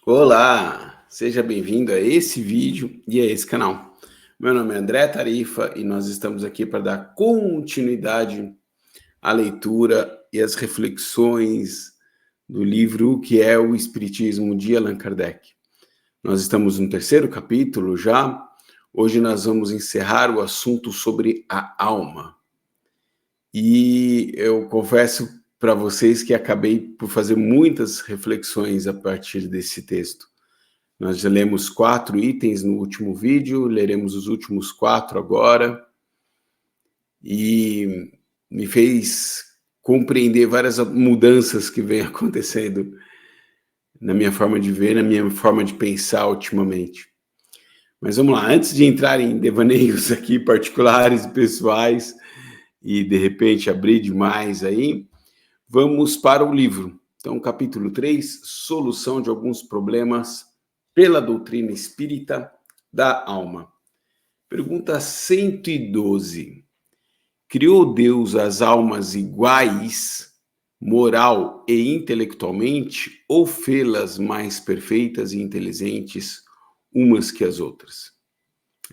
Olá, seja bem-vindo a esse vídeo e a esse canal. Meu nome é André Tarifa e nós estamos aqui para dar continuidade à leitura e às reflexões do livro O que é o Espiritismo de Allan Kardec. Nós estamos no terceiro capítulo já. Hoje nós vamos encerrar o assunto sobre a alma. E eu confesso para vocês que acabei por fazer muitas reflexões a partir desse texto. Nós já lemos 4 itens no último vídeo, leremos os últimos 4 agora, e me fez compreender várias mudanças que vêm acontecendo na minha forma de ver, na minha forma de pensar ultimamente. Mas vamos lá, antes de entrar em devaneios aqui particulares e pessoais, e de repente abrir demais aí, vamos para o livro. Então, capítulo 3, Solução de alguns problemas pela doutrina espírita da alma. Pergunta 112. Criou Deus as almas iguais, moral e intelectualmente, ou fê-las mais perfeitas e inteligentes umas que as outras?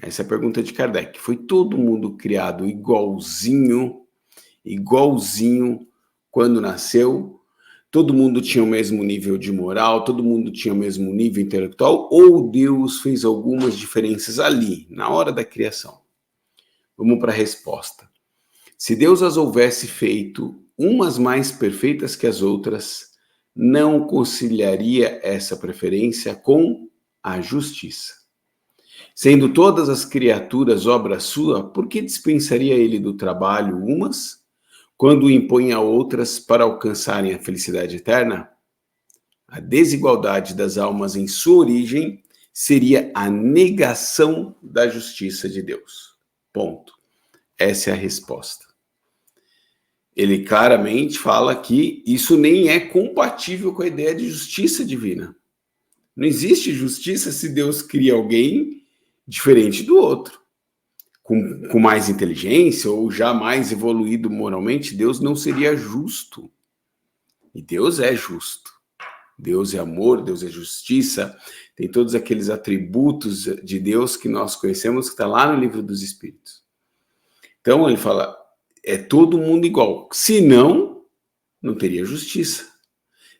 Essa é a pergunta de Kardec. Foi todo mundo criado igualzinho quando nasceu? Todo mundo tinha o mesmo nível de moral, todo mundo tinha o mesmo nível intelectual, ou Deus fez algumas diferenças ali, na hora da criação? Vamos para a resposta. Se Deus as houvesse feito umas mais perfeitas que as outras, não conciliaria essa preferência com a justiça. Sendo todas as criaturas obra sua, por que dispensaria ele do trabalho umas, quando impõe a outras para alcançarem a felicidade eterna? A desigualdade das almas em sua origem seria a negação da justiça de Deus. Ponto. Essa é a resposta. Ele claramente fala que isso nem é compatível com a ideia de justiça divina. Não existe justiça se Deus cria alguém diferente do outro. Com mais inteligência ou já mais evoluído moralmente, Deus não seria justo. E Deus é justo. Deus é amor, Deus é justiça, tem todos aqueles atributos de Deus que nós conhecemos, que está lá no Livro dos Espíritos. Então ele fala, é todo mundo igual. Senão, não teria justiça.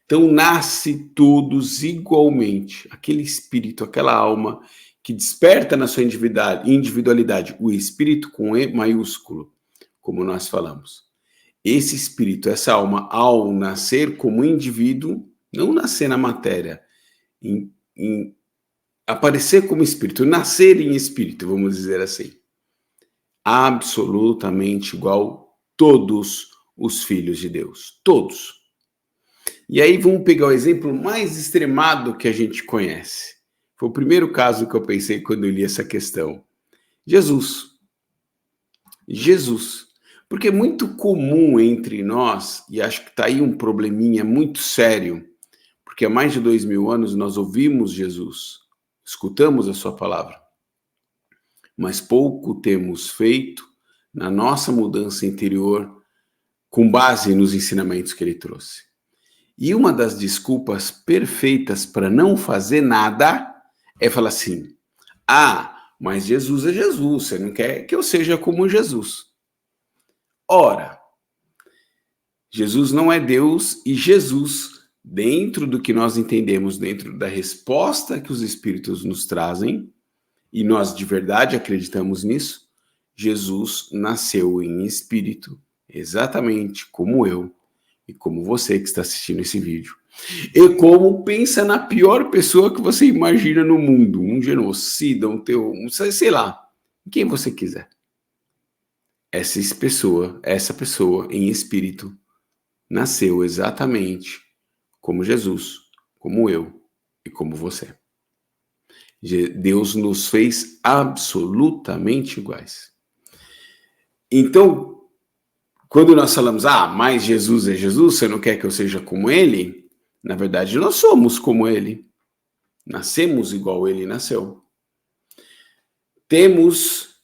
Então nasce todos igualmente. Aquele espírito, aquela alma que desperta na sua individualidade, o espírito com E maiúsculo, como nós falamos. Esse espírito, essa alma, ao nascer como indivíduo, não nascer na matéria, em aparecer como espírito, nascer em espírito, vamos dizer assim, absolutamente igual todos os filhos de Deus, todos. E aí vamos pegar o exemplo mais extremado que a gente conhece. Foi o primeiro caso que eu pensei quando eu li essa questão. Jesus. Porque é muito comum entre nós, e acho que está aí um probleminha muito sério, porque há mais de 2000 anos nós ouvimos Jesus, escutamos a sua palavra, mas pouco temos feito na nossa mudança interior com base nos ensinamentos que ele trouxe. E uma das desculpas perfeitas para não fazer nada é falar assim, mas Jesus é Jesus, você não quer que eu seja como Jesus. Ora, Jesus não é Deus e Jesus, dentro do que nós entendemos, dentro da resposta que os Espíritos nos trazem, e nós de verdade acreditamos nisso, Jesus nasceu em espírito, exatamente como eu e como você que está assistindo esse vídeo. E como pensa na pior pessoa que você imagina no mundo, um genocida, sei lá, quem você quiser. Essa pessoa em espírito, nasceu exatamente como Jesus, como eu e como você. Deus nos fez absolutamente iguais. Então, quando nós falamos, mas Jesus é Jesus, você não quer que eu seja como ele? Na verdade, nós somos como ele. Nascemos igual ele nasceu. Temos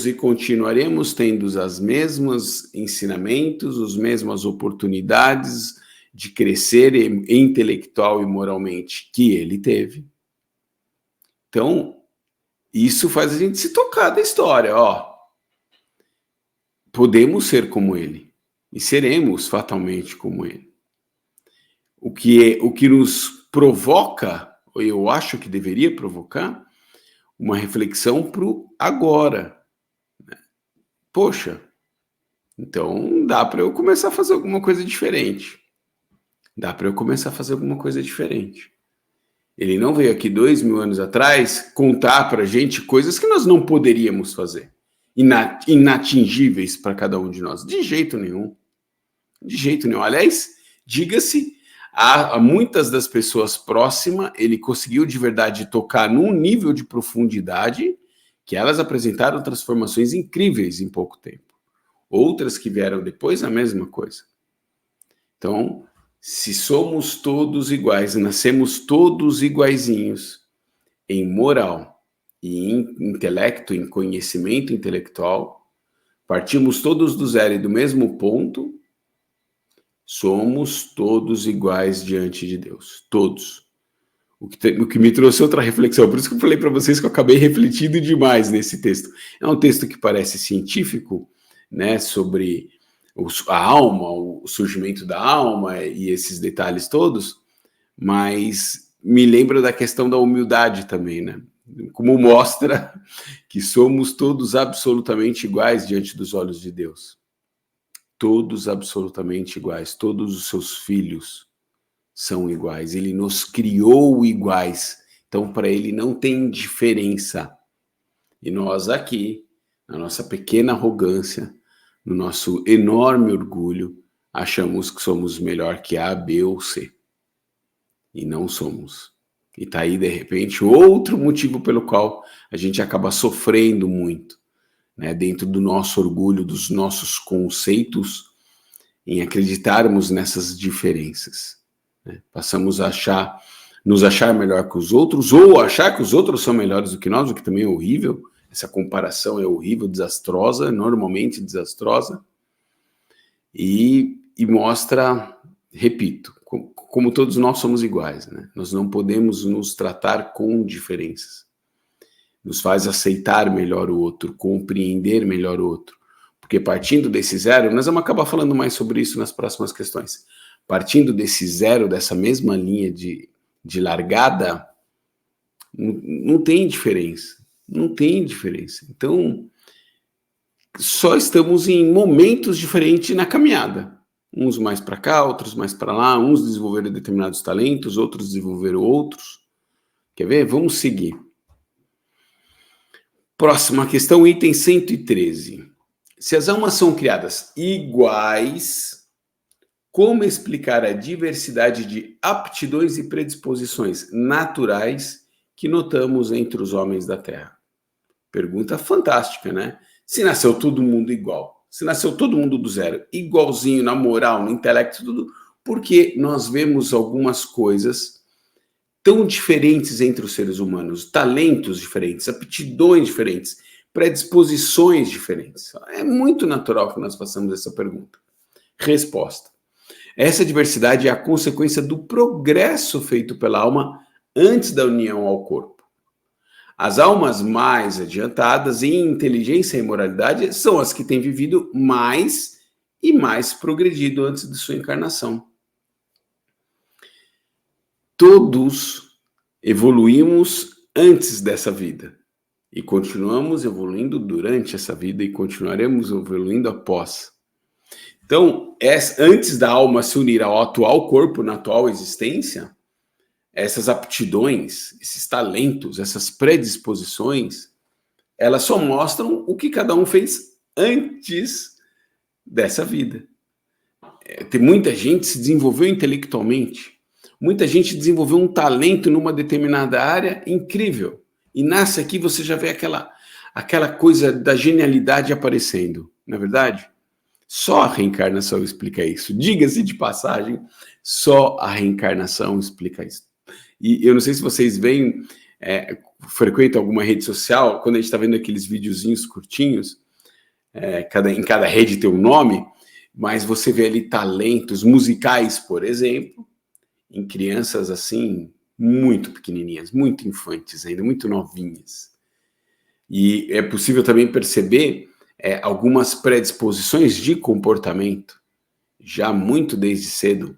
e continuaremos tendo os mesmos ensinamentos, as mesmas oportunidades de crescer intelectual e moralmente que ele teve. Então, isso faz a gente se tocar da história, ó. Podemos ser como ele e seremos fatalmente como ele. O que nos provoca, ou eu acho que deveria provocar, uma reflexão para o agora. Poxa, então dá para eu começar a fazer alguma coisa diferente. Dá para eu começar a fazer alguma coisa diferente. Ele não veio aqui 2000 anos atrás contar para a gente coisas que nós não poderíamos fazer. Inatingíveis para cada um de nós. De jeito nenhum. De jeito nenhum. Aliás, diga-se, a muitas das pessoas próximas, ele conseguiu de verdade tocar num nível de profundidade que elas apresentaram transformações incríveis em pouco tempo. Outras que vieram depois, a mesma coisa. Então, se somos todos iguais, nascemos todos iguaizinhos em moral e em intelecto, em conhecimento intelectual, partimos todos do zero e do mesmo ponto, somos todos iguais diante de Deus, todos. O que me trouxe outra reflexão, por isso que eu falei para vocês que eu acabei refletindo demais nesse texto. É um texto que parece científico, né, sobre a alma, o surgimento da alma e esses detalhes todos, mas me lembra da questão da humildade também, né? Como mostra que somos todos absolutamente iguais diante dos olhos de Deus. Todos absolutamente iguais, todos os seus filhos são iguais, ele nos criou iguais, então para ele não tem diferença. E nós aqui, na nossa pequena arrogância, no nosso enorme orgulho, achamos que somos melhor que A, B ou C. E não somos. E tá aí, de repente, outro motivo pelo qual a gente acaba sofrendo muito, né, dentro do nosso orgulho, dos nossos conceitos, em acreditarmos nessas diferenças. Né? Passamos a nos achar melhor que os outros, ou achar que os outros são melhores do que nós, o que também é horrível. Essa comparação é horrível, desastrosa, normalmente desastrosa, e mostra, repito, como todos nós somos iguais, né? Nós não podemos nos tratar com diferenças. Nos faz aceitar melhor o outro, compreender melhor o outro. Porque partindo desse zero, nós vamos acabar falando mais sobre isso nas próximas questões. Partindo desse zero, dessa mesma linha de largada, não tem diferença. Não tem diferença. Então, só estamos em momentos diferentes na caminhada. Uns mais para cá, outros mais para lá. Uns desenvolveram determinados talentos, outros desenvolveram outros. Quer ver? Vamos seguir. Próxima questão, item 113. Se as almas são criadas iguais, como explicar a diversidade de aptidões e predisposições naturais que notamos entre os homens da Terra? Pergunta fantástica, né? Se nasceu todo mundo igual, se nasceu todo mundo do zero, igualzinho na moral, no intelecto, tudo, por que nós vemos algumas coisas tão diferentes entre os seres humanos, talentos diferentes, aptidões diferentes, predisposições diferentes? É muito natural que nós façamos essa pergunta. Resposta. Essa diversidade é a consequência do progresso feito pela alma antes da união ao corpo. As almas mais adiantadas em inteligência e moralidade são as que têm vivido mais e mais progredido antes de sua encarnação. Todos evoluímos antes dessa vida e continuamos evoluindo durante essa vida e continuaremos evoluindo após. Então, antes da alma se unir ao atual corpo, na atual existência, essas aptidões, esses talentos, essas predisposições, elas só mostram o que cada um fez antes dessa vida. Tem muita gente que se desenvolveu intelectualmente, muita gente desenvolveu um talento numa determinada área incrível, e nasce aqui, você já vê aquela coisa da genialidade aparecendo, não é verdade? Só a reencarnação explica isso. Diga-se de passagem, só a reencarnação explica isso. E eu não sei se vocês veem, frequentam alguma rede social, quando a gente está vendo aqueles videozinhos curtinhos, em cada rede tem um nome, mas você vê ali talentos musicais, por exemplo, em crianças assim, muito pequenininhas, muito infantes ainda, muito novinhas. E é possível também perceber algumas predisposições de comportamento, já muito desde cedo.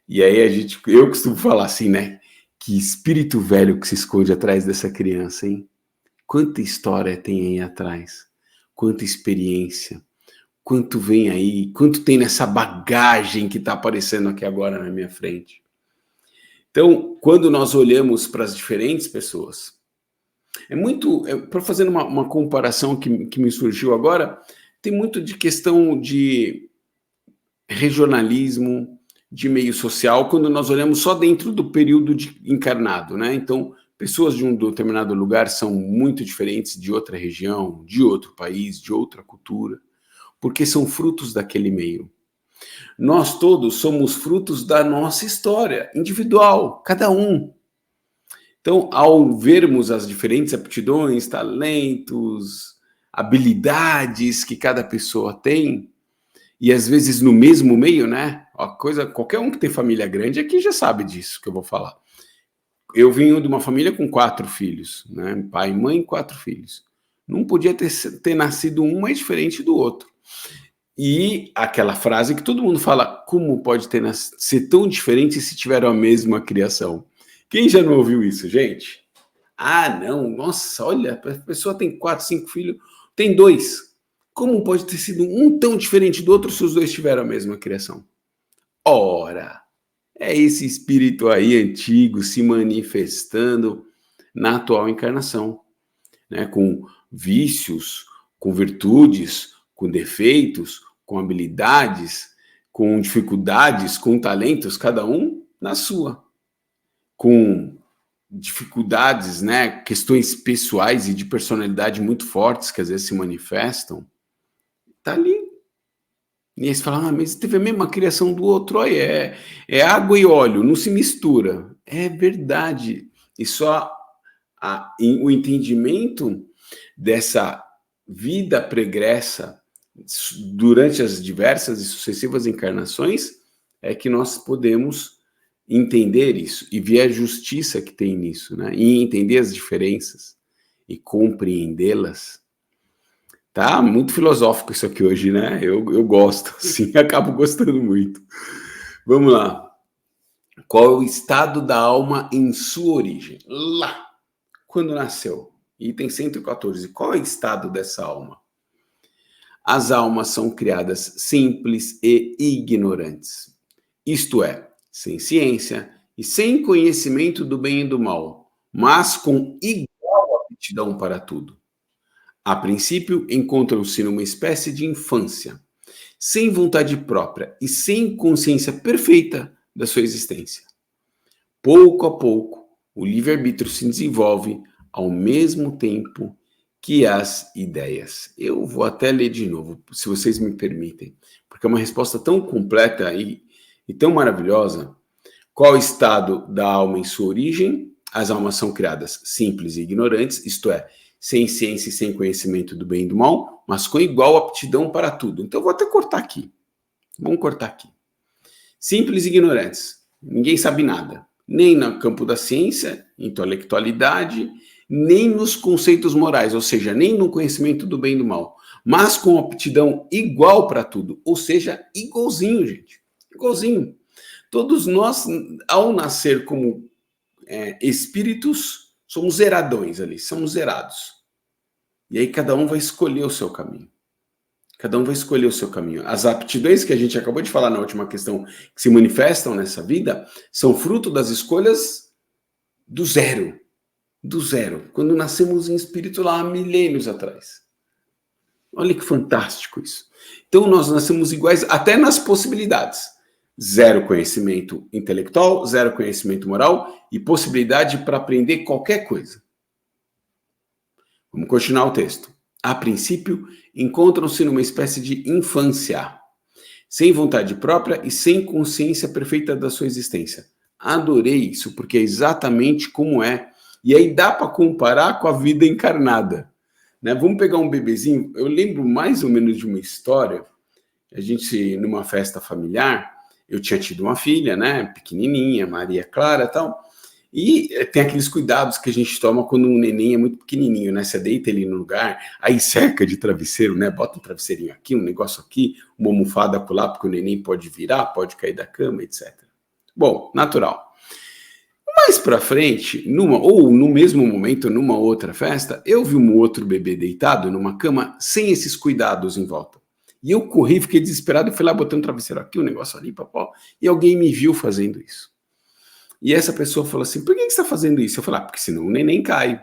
E aí eu costumo falar assim, né? Que espírito velho que se esconde atrás dessa criança, hein? Quanta história tem aí atrás, quanta experiência, quanto vem aí, quanto tem nessa bagagem que está aparecendo aqui agora na minha frente. Então, quando nós olhamos para as diferentes pessoas, para fazer uma comparação que me surgiu agora, tem muito de questão de regionalismo, de meio social, quando nós olhamos só dentro do período encarnado, né? Então, pessoas de um determinado lugar são muito diferentes de outra região, de outro país, de outra cultura, porque são frutos daquele meio. Nós todos somos frutos da nossa história individual, cada um. Então, ao vermos as diferentes aptidões, talentos, habilidades que cada pessoa tem, e às vezes no mesmo meio, né? Qualquer um que tem família grande aqui já sabe disso que eu vou falar. Eu vim de uma família com 4 filhos, né? Pai, mãe, 4 filhos. Não podia ter nascido um mais diferente do outro. E aquela frase que todo mundo fala, como pode ser tão diferente se tiveram a mesma criação? Quem já não ouviu isso, gente? Ah, não, nossa, olha, a pessoa tem 4, 5 filhos, tem 2. Como pode ter sido um tão diferente do outro se os dois tiveram a mesma criação? Ora, é esse espírito aí antigo se manifestando na atual encarnação, né? Com vícios, com virtudes, com defeitos, com habilidades, com dificuldades, com talentos, cada um na sua. Com dificuldades, né? Questões pessoais e de personalidade muito fortes que às vezes se manifestam. Tá ali. E aí você fala, mas teve a mesma criação do outro, olha, é água e óleo, não se mistura. É verdade. E só o entendimento dessa vida pregressa durante as diversas e sucessivas encarnações é que nós podemos entender isso e ver a justiça que tem nisso, né? E entender as diferenças e compreendê-las. Tá muito filosófico isso aqui hoje, né? Eu gosto, assim, acabo gostando muito. Vamos lá. Qual é o estado da alma em sua origem? Lá, quando nasceu. Item 114. Qual é o estado dessa alma? As almas são criadas simples e ignorantes. Isto é, sem ciência e sem conhecimento do bem e do mal, mas com igual aptidão para tudo. A princípio, encontram-se numa espécie de infância, sem vontade própria e sem consciência perfeita da sua existência. Pouco a pouco, o livre-arbítrio se desenvolve ao mesmo tempo que as ideias. Eu vou até ler de novo, se vocês me permitem, porque é uma resposta tão completa e tão maravilhosa. Qual o estado da alma em sua origem? As almas são criadas simples e ignorantes, isto é, sem ciência e sem conhecimento do bem e do mal, mas com igual aptidão para tudo. Então eu vou até cortar aqui. Vamos cortar aqui. Simples e ignorantes. Ninguém sabe nada. Nem no campo da ciência, intelectualidade, nem nos conceitos morais, ou seja, nem no conhecimento do bem e do mal, mas com aptidão igual para tudo, ou seja, igualzinho, gente. Igualzinho. Todos nós, ao nascer como espíritos, somos zeradões ali, somos zerados. E aí cada um vai escolher o seu caminho. Cada um vai escolher o seu caminho. As aptidões que a gente acabou de falar na última questão, que se manifestam nessa vida, são fruto das escolhas do zero. Do zero. Quando nascemos em espírito lá há milênios atrás. Olha que fantástico isso. Então nós nascemos iguais até nas possibilidades. Zero conhecimento intelectual, zero conhecimento moral e possibilidade para aprender qualquer coisa. Vamos continuar o texto. A princípio, encontram-se numa espécie de infância, sem vontade própria e sem consciência perfeita da sua existência. Adorei isso, porque é exatamente como é. E aí dá para comparar com a vida encarnada. Né? Vamos pegar um bebezinho. Eu lembro mais ou menos de uma história A gente, numa festa familiar, eu tinha tido uma filha, né, pequenininha, Maria Clara e tal, e tem aqueles cuidados que a gente toma quando um neném é muito pequenininho, né, você deita ele no lugar, aí cerca de travesseiro, né, bota um travesseirinho aqui, um negócio aqui, uma almofada acolá, porque o neném pode virar, pode cair da cama, etc. Bom, natural. Mais pra frente, ou no mesmo momento, numa outra festa, eu vi um outro bebê deitado numa cama sem esses cuidados em volta. E eu corri, fiquei desesperado, fui lá, botei um travesseiro aqui, um negócio ali, papó, e alguém me viu fazendo isso. E essa pessoa falou assim, por que você está fazendo isso? Eu falei, porque senão o neném cai.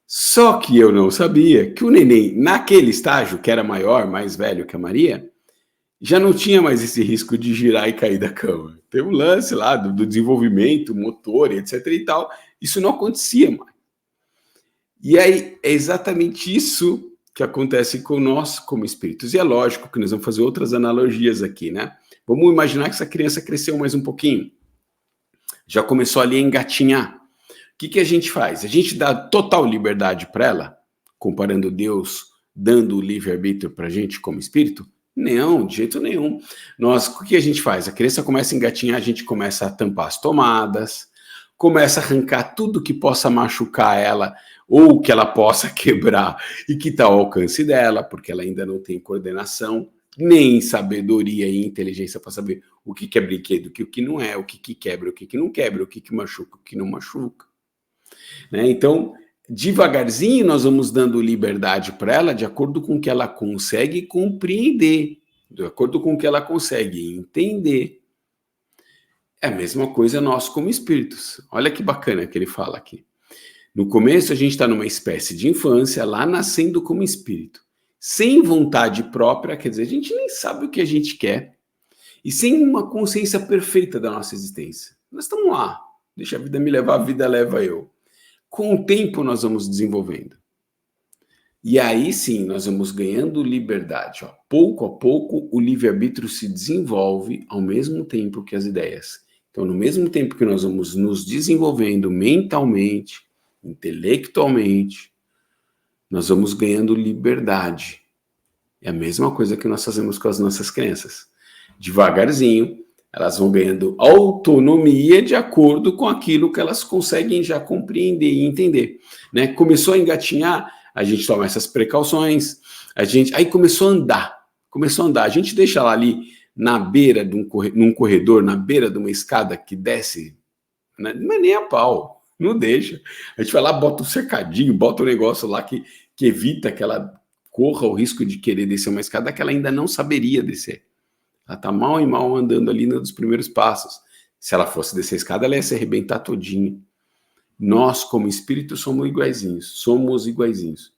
Só que eu não sabia que o neném, naquele estágio, que era maior, mais velho que a Maria, já não tinha mais esse risco de girar e cair da cama. Tem um lance lá do desenvolvimento motor, etc e tal. Isso não acontecia mais. E aí é exatamente isso que acontece com nós como espíritos. E é lógico que nós vamos fazer outras analogias aqui, né? Vamos imaginar que essa criança cresceu mais um pouquinho. Já começou ali a engatinhar. O que a gente faz? A gente dá total liberdade para ela, comparando Deus dando o livre-arbítrio para a gente como espírito? Não, de jeito nenhum. O que a gente faz? A criança começa a engatinhar, a gente começa a tampar as tomadas, começa a arrancar tudo que possa machucar ela ou que ela possa quebrar e que está ao alcance dela, porque ela ainda não tem coordenação, nem sabedoria e inteligência para saber o que é brinquedo, o que não é, o que quebra, o que não quebra, o que machuca, o que não machuca. Né? Então, devagarzinho nós vamos dando liberdade para ela de acordo com o que ela consegue compreender, de acordo com o que ela consegue entender. É a mesma coisa nós como espíritos. Olha que bacana que ele fala aqui. No começo a gente está numa espécie de infância, lá nascendo como espírito. Sem vontade própria, quer dizer, a gente nem sabe o que a gente quer. E sem uma consciência perfeita da nossa existência. Nós estamos lá. Deixa a vida me levar, a vida leva eu. Com o tempo nós vamos desenvolvendo. E aí sim, nós vamos ganhando liberdade. Ó. Pouco a pouco, o livre-arbítrio se desenvolve ao mesmo tempo que as ideias. Então, no mesmo tempo que nós vamos nos desenvolvendo mentalmente, intelectualmente, nós vamos ganhando liberdade. É a mesma coisa que nós fazemos com as nossas crianças. Devagarzinho, elas vão ganhando autonomia de acordo com aquilo que elas conseguem já compreender e entender. Né? Começou a engatinhar, a gente toma essas precauções, aí começou a andar. A gente deixa ela ali na beira de num corredor, na beira de uma escada que desce, né? Não é nem a pau, não deixa. A gente vai lá, bota um cercadinho, bota um negócio lá que evita que ela corra o risco de querer descer uma escada que ela ainda não saberia descer. Ela está mal e mal andando ali nos primeiros passos. Se ela fosse descer a escada, ela ia se arrebentar todinha. Nós, como espírito, somos iguaizinhos.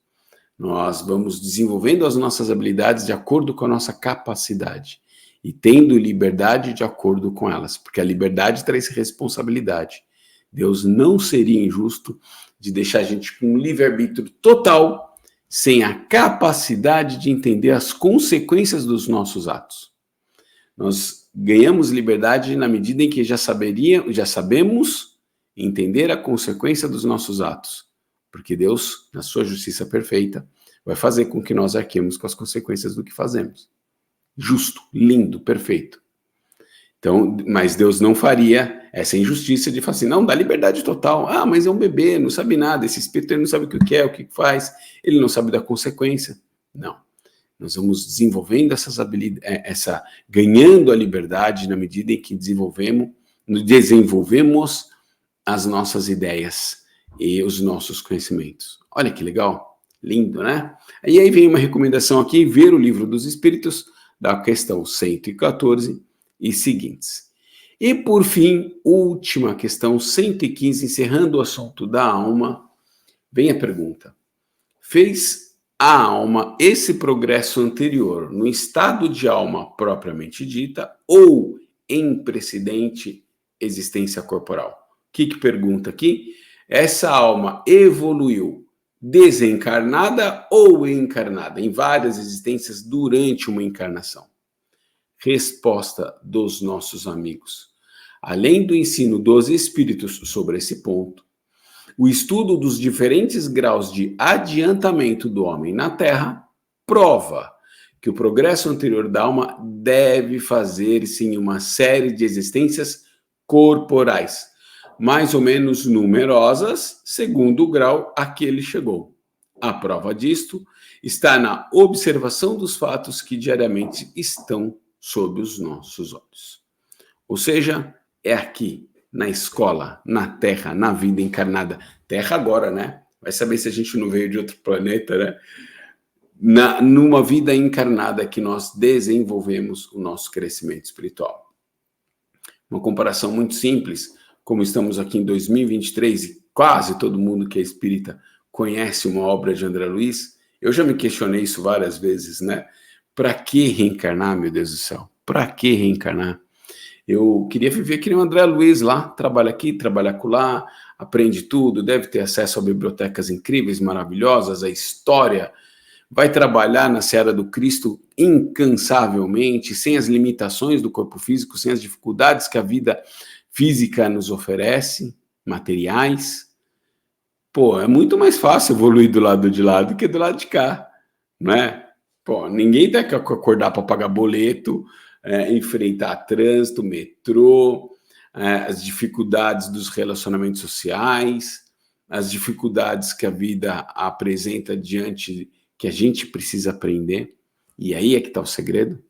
Nós vamos desenvolvendo as nossas habilidades de acordo com a nossa capacidade e tendo liberdade de acordo com elas, porque a liberdade traz responsabilidade. Deus não seria injusto de deixar a gente com um livre-arbítrio total, sem a capacidade de entender as consequências dos nossos atos. Nós ganhamos liberdade na medida em que já sabemos entender a consequência dos nossos atos. Porque Deus, na sua justiça perfeita, vai fazer com que nós arquemos com as consequências do que fazemos. Justo, lindo, perfeito. Então, mas Deus não faria essa injustiça de falar assim, não, dá liberdade total. Ah, mas é um bebê, não sabe nada, esse espírito ele não sabe o que é, o que faz, ele não sabe da consequência. Não. Nós vamos desenvolvendo essas habilidades, ganhando a liberdade na medida em que desenvolvemos as nossas ideias e os nossos conhecimentos. Olha que legal, lindo, né? E aí vem uma recomendação aqui, ver o Livro dos Espíritos, da questão 114 e seguintes. E por fim, última questão 115, encerrando o assunto da alma, vem a pergunta. Fez a alma esse progresso anterior no estado de alma propriamente dita ou em precedente existência corporal? O que pergunta aqui? Essa alma evoluiu desencarnada ou encarnada em várias existências durante uma encarnação? Resposta dos nossos amigos. Além do ensino dos espíritos sobre esse ponto, o estudo dos diferentes graus de adiantamento do homem na Terra prova que o progresso anterior da alma deve fazer, sim, uma série de existências corporais, mais ou menos numerosas, segundo o grau a que ele chegou. A prova disto está na observação dos fatos que diariamente estão sob os nossos olhos. Ou seja, é aqui, na escola, na Terra, na vida encarnada. Terra agora, né? Vai saber se a gente não veio de outro planeta, né? Numa vida encarnada que nós desenvolvemos o nosso crescimento espiritual. Uma comparação muito simples, como estamos aqui em 2023 e quase todo mundo que é espírita conhece uma obra de André Luiz, eu já me questionei isso várias vezes, né? Para que reencarnar, meu Deus do céu? Para que reencarnar? Eu queria viver que nem o André Luiz lá, trabalha aqui, trabalha acolá, aprende tudo, deve ter acesso a bibliotecas incríveis, maravilhosas, a história, vai trabalhar na seara do Cristo incansavelmente, sem as limitações do corpo físico, sem as dificuldades que a vida física nos oferece, materiais. Pô, é muito mais fácil evoluir do lado de lá do que do lado de cá, não é? Pô, ninguém tem que acordar para pagar boleto, enfrentar trânsito, metrô, as dificuldades dos relacionamentos sociais, as dificuldades que a vida apresenta diante que a gente precisa aprender. E aí é que está o segredo.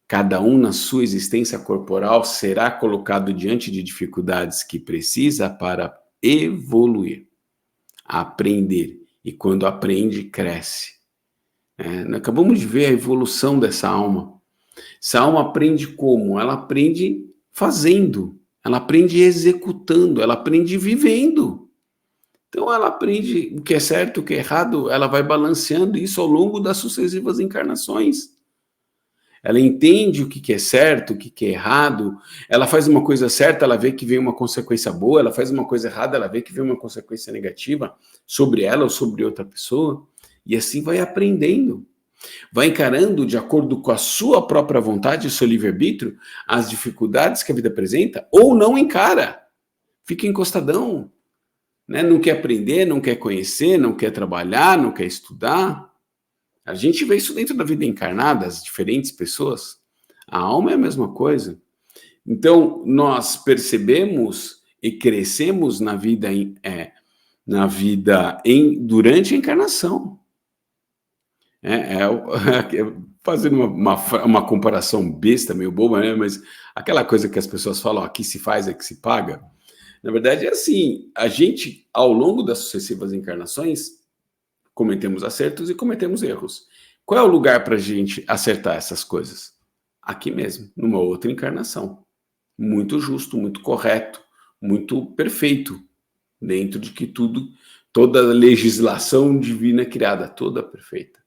Cada um na sua existência corporal será colocado diante de dificuldades que precisa para evoluir, aprender. E quando aprende, cresce. Nós acabamos de ver a evolução dessa alma. Essa alma aprende como? Ela aprende fazendo, ela aprende executando, ela aprende vivendo. Então ela aprende o que é certo, o que é errado, ela vai balanceando isso ao longo das sucessivas encarnações. Ela entende o que é certo, o que é errado, ela faz uma coisa certa, ela vê que vem uma consequência boa, ela faz uma coisa errada, ela vê que vem uma consequência negativa sobre ela ou sobre outra pessoa, e assim vai aprendendo. Vai encarando, de acordo com a sua própria vontade, o seu livre-arbítrio, as dificuldades que a vida apresenta, ou não encara. Fica encostadão. Né? Não quer aprender, não quer conhecer, não quer trabalhar, não quer estudar. A gente vê isso dentro da vida encarnada, as diferentes pessoas. A alma é a mesma coisa. Então, nós percebemos e crescemos na vida, durante a encarnação. Fazendo uma comparação besta, meio boba, né? Mas aquela coisa que as pessoas falam, aqui se faz, aqui se paga. Na verdade é assim, a gente, ao longo das sucessivas encarnações, cometemos acertos e cometemos erros. Qual é o lugar para a gente acertar essas coisas? Aqui mesmo, numa outra encarnação. Muito justo, muito correto, muito perfeito, dentro de que toda a legislação divina criada, toda perfeita.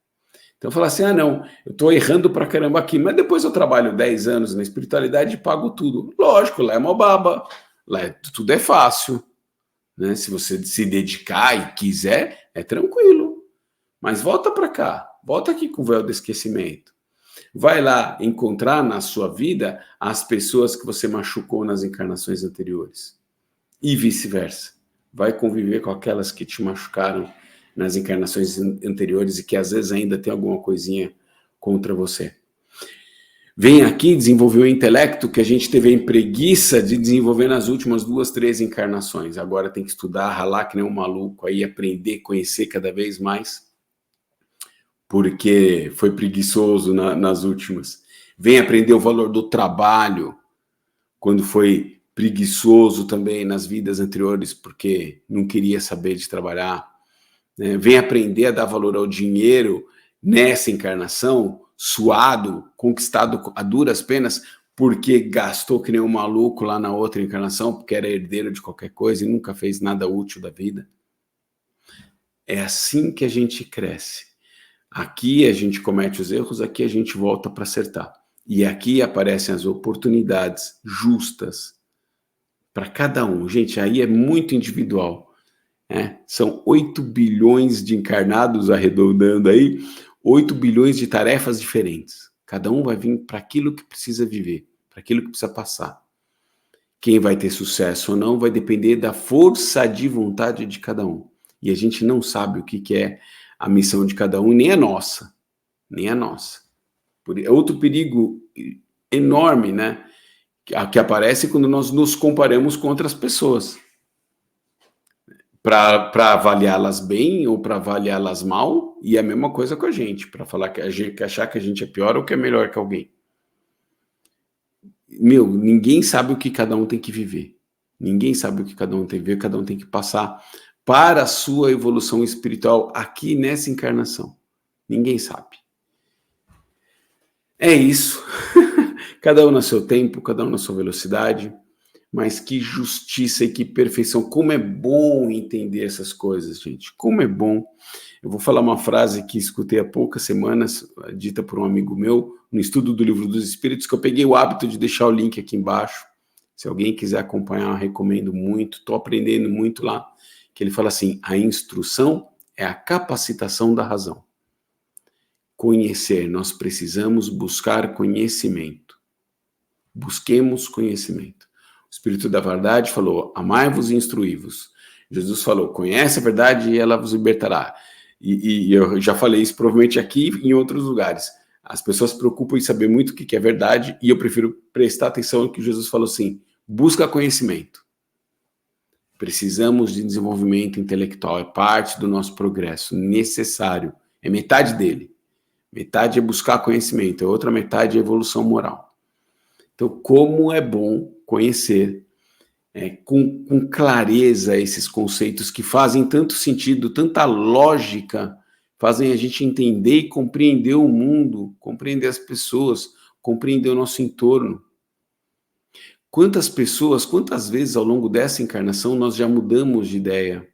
Então falar assim, não, eu estou errando pra caramba aqui, mas depois eu trabalho 10 anos na espiritualidade e pago tudo. Lógico, lá é uma baba, lá tudo é fácil, né? Se você se dedicar e quiser, é tranquilo. Mas volta para cá, volta aqui com o véu do esquecimento. Vai lá encontrar na sua vida as pessoas que você machucou nas encarnações anteriores. E vice-versa. Vai conviver com aquelas que te machucaram nas encarnações anteriores e que às vezes ainda tem alguma coisinha contra você. Vem aqui desenvolver o intelecto que a gente teve em preguiça de desenvolver nas últimas 2, 3 encarnações. Agora tem que estudar, ralar que nem um maluco, aí aprender, conhecer cada vez mais, porque foi preguiçoso nas últimas. Vem aprender o valor do trabalho, quando foi preguiçoso também nas vidas anteriores, porque não queria saber de trabalhar. Vem aprender a dar valor ao dinheiro nessa encarnação, suado, conquistado a duras penas, porque gastou que nem um maluco lá na outra encarnação, porque era herdeiro de qualquer coisa e nunca fez nada útil da vida. É assim que a gente cresce. Aqui a gente comete os erros, aqui a gente volta para acertar. E aqui aparecem as oportunidades justas para cada um. Gente, aí é muito individual. São 8 bilhões de encarnados, arredondando aí, 8 bilhões de tarefas diferentes. Cada um vai vir para aquilo que precisa viver, para aquilo que precisa passar. Quem vai ter sucesso ou não vai depender da força de vontade de cada um. E a gente não sabe o que é a missão de cada um, nem a nossa. Nem a nossa. É outro perigo enorme, né? Que aparece quando nós nos comparamos com outras pessoas. Para avaliá-las bem ou para avaliá-las mal, e é a mesma coisa com a gente, para falar que a gente achar que a gente é pior ou que é melhor que alguém. Meu, ninguém sabe o que cada um tem que viver. Ninguém sabe o que cada um tem que viver, cada um tem que passar para a sua evolução espiritual aqui nessa encarnação. Ninguém sabe. É isso. Cada um no seu tempo, cada um na sua velocidade. Mas que justiça e que perfeição. Como é bom entender essas coisas, gente. Como é bom. Eu vou falar uma frase que escutei há poucas semanas, dita por um amigo meu, no estudo do Livro dos Espíritos, que eu peguei o hábito de deixar o link aqui embaixo. Se alguém quiser acompanhar, recomendo muito. Estou aprendendo muito lá. Que ele fala assim, a instrução é a capacitação da razão. Conhecer, nós precisamos buscar conhecimento. Busquemos conhecimento. O Espírito da Verdade falou, amai-vos e instruí-vos. Jesus falou, conhece a verdade e ela vos libertará. E eu já falei isso provavelmente aqui e em outros lugares. As pessoas se preocupam em saber muito o que é verdade e eu prefiro prestar atenção no que Jesus falou assim, busca conhecimento. Precisamos de desenvolvimento intelectual, é parte do nosso progresso, necessário, é metade dele. Metade é buscar conhecimento, a outra metade é evolução moral. Então, como é bom conhecer com clareza esses conceitos que fazem tanto sentido, tanta lógica, fazem a gente entender e compreender o mundo, compreender as pessoas, compreender o nosso entorno. Quantas pessoas, quantas vezes ao longo dessa encarnação nós já mudamos de ideia?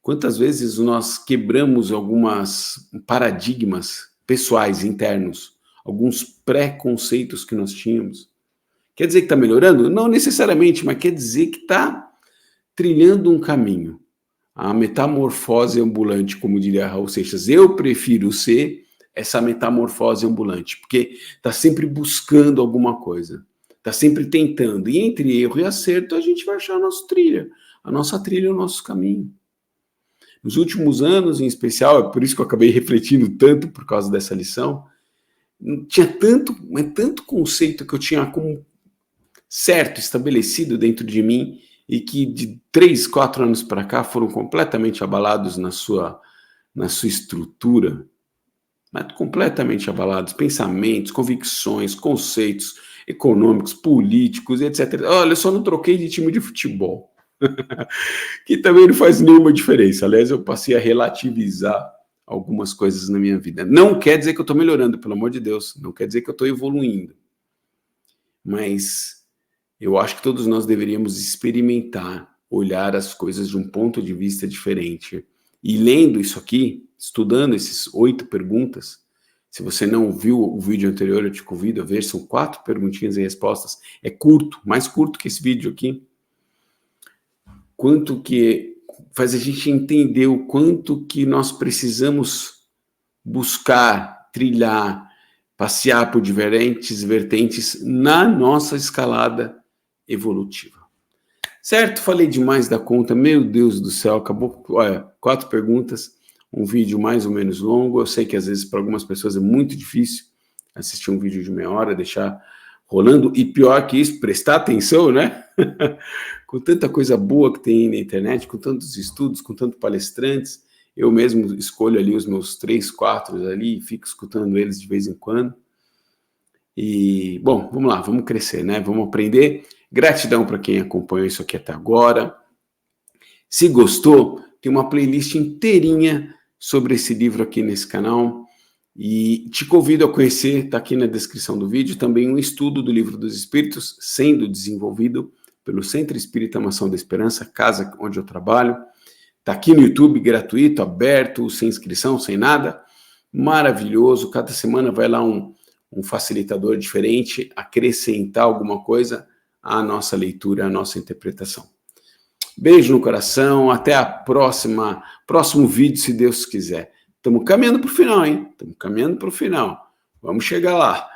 Quantas vezes nós quebramos alguns paradigmas pessoais, internos, alguns preconceitos que nós tínhamos? Quer dizer que está melhorando? Não necessariamente, mas quer dizer que está trilhando um caminho. A metamorfose ambulante, como diria Raul Seixas, eu prefiro ser essa metamorfose ambulante, porque está sempre buscando alguma coisa, está sempre tentando, e entre erro e acerto a gente vai achar a nossa trilha, o nosso caminho. Nos últimos anos, em especial, é por isso que eu acabei refletindo tanto por causa dessa lição, tinha tanto conceito que eu tinha como certo, estabelecido dentro de mim, e que de 3, 4 anos para cá foram completamente abalados na sua estrutura, mas completamente abalados, pensamentos, convicções, conceitos econômicos, políticos, etc. Olha, eu só não troquei de time de futebol, que também não faz nenhuma diferença. Aliás, eu passei a relativizar algumas coisas na minha vida. Não quer dizer que eu estou melhorando, pelo amor de Deus, não quer dizer que eu estou evoluindo, mas eu acho que todos nós deveríamos experimentar, olhar as coisas de um ponto de vista diferente. E lendo isso aqui, estudando essas 8 perguntas, se você não viu o vídeo anterior, eu te convido a ver, são 4 perguntinhas e respostas. É curto, mais curto que esse vídeo aqui. Quanto que faz a gente entender o quanto que nós precisamos buscar, trilhar, passear por diferentes vertentes na nossa escalada evolutiva. Certo? Falei demais da conta, meu Deus do céu, acabou, olha, 4 perguntas, um vídeo mais ou menos longo, eu sei que às vezes para algumas pessoas é muito difícil assistir um vídeo de meia hora, deixar rolando, e pior que isso, prestar atenção, né? Com tanta coisa boa que tem na internet, com tantos estudos, com tantos palestrantes, eu mesmo escolho ali os meus 3, 4 ali, e fico escutando eles de vez em quando. E, bom, vamos lá, vamos crescer, né? Vamos aprender. Gratidão para quem acompanhou isso aqui até agora. Se gostou, tem uma playlist inteirinha sobre esse livro aqui nesse canal. E te convido a conhecer, está aqui na descrição do vídeo, também um estudo do Livro dos Espíritos, sendo desenvolvido pelo Centro Espírita Mansão da Esperança, casa onde eu trabalho. Está aqui no YouTube, gratuito, aberto, sem inscrição, sem nada. Maravilhoso, cada semana vai lá um facilitador diferente, acrescentar alguma coisa à nossa leitura, à nossa interpretação. Beijo no coração, até a próximo vídeo, se Deus quiser. Estamos caminhando para o final, hein? Estamos caminhando para o final. Vamos chegar lá.